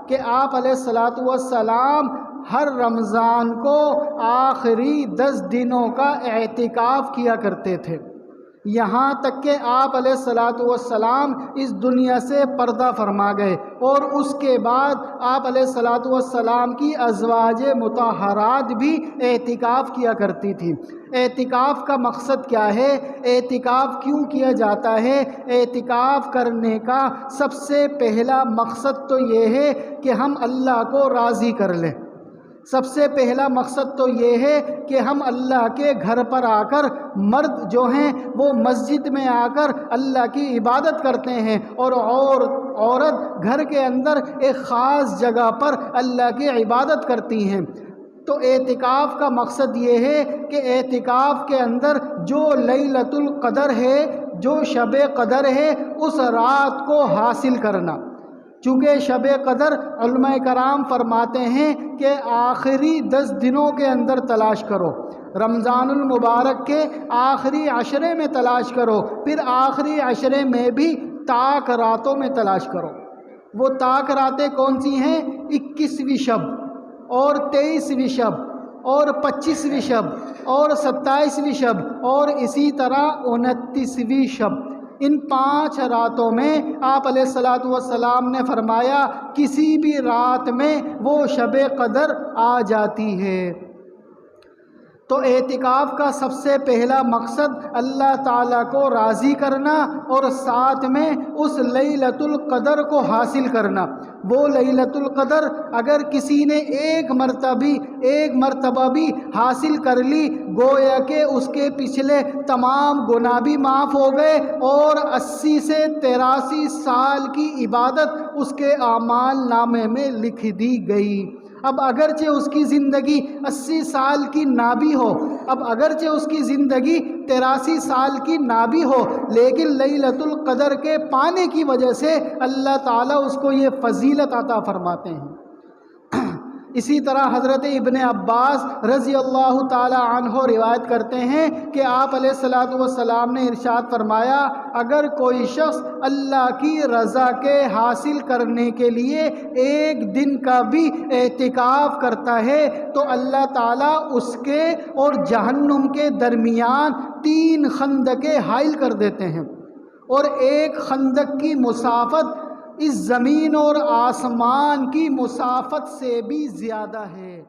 کہ آپ علیہ الصلاۃ والسلام ہر رمضان کو آخری 10 دنوں کا اعتکاف کیا کرتے تھے، یہاں تک کہ آپ علیہ الصلاۃ والسلام اس دنیا سے پردہ فرما گئے، اور اس کے بعد آپ علیہ الصلاۃ والسلام کی ازواج مطہرات بھی اعتکاف کیا کرتی تھیں۔ اعتکاف کا مقصد کیا ہے؟ اعتکاف کیوں کیا جاتا ہے؟ اعتکاف کرنے کا سب سے پہلا مقصد تو یہ ہے کہ ہم اللہ کو راضی کر لیں۔ سب سے پہلا مقصد تو یہ ہے کہ ہم اللہ کے گھر پر آ کر، مرد جو ہیں وہ مسجد میں آ کر اللہ کی عبادت کرتے ہیں، اور عورت گھر کے اندر ایک خاص جگہ پر اللہ کی عبادت کرتی ہیں۔ تو اعتکاف کا مقصد یہ ہے کہ اعتکاف کے اندر جو لیلۃ القدر ہے، جو شب قدر ہے، اس رات کو حاصل کرنا۔ چونکہ شب قدر علماء کرام فرماتے ہیں کہ آخری 10 دنوں کے اندر تلاش کرو، رمضان المبارک کے آخری عشرے میں تلاش کرو، پھر آخری عشرے میں بھی طاق راتوں میں تلاش کرو۔ وہ طاق راتیں کون سی ہیں؟ 21ویں شب اور 23ویں شب اور 25ویں شب اور 27ویں شب اور اسی طرح 29ویں شب۔ ان 5 راتوں میں آپ علیہ الصلاۃ والسلام نے فرمایا کسی بھی رات میں وہ شب قدر آ جاتی ہے۔ تو اعتکاف کا سب سے پہلا مقصد اللہ تعالیٰ کو راضی کرنا، اور ساتھ میں اس لیلۃ القدر کو حاصل کرنا۔ وہ لیلۃ القدر اگر کسی نے ایک مرتبہ بھی حاصل کر لی، گویا کہ اس کے پچھلے تمام گناہ بھی معاف ہو گئے، اور 80 سے 83 سال کی عبادت اس کے اعمال نامے میں لکھ دی گئی۔ اب اگرچہ اس کی زندگی 80 سال کی نہ بھی ہو، اب اگرچہ اس کی زندگی 83 سال کی نہ بھی ہو، لیکن لیلۃ القدر کے پانے کی وجہ سے اللہ تعالیٰ اس کو یہ فضیلت عطا فرماتے ہیں۔ اسی طرح حضرت ابن عباس رضی اللہ تعالی عنہ روایت کرتے ہیں کہ آپ علیہ الصلاۃ والسلام نے ارشاد فرمایا، اگر کوئی شخص اللہ کی رضا کے حاصل کرنے کے لیے ایک دن کا بھی اعتکاف کرتا ہے تو اللہ تعالیٰ اس کے اور جہنم کے درمیان 3 خندقیں حائل کر دیتے ہیں، اور ایک خندق کی مسافت اس زمین اور آسمان کی مسافت سے بھی زیادہ ہے۔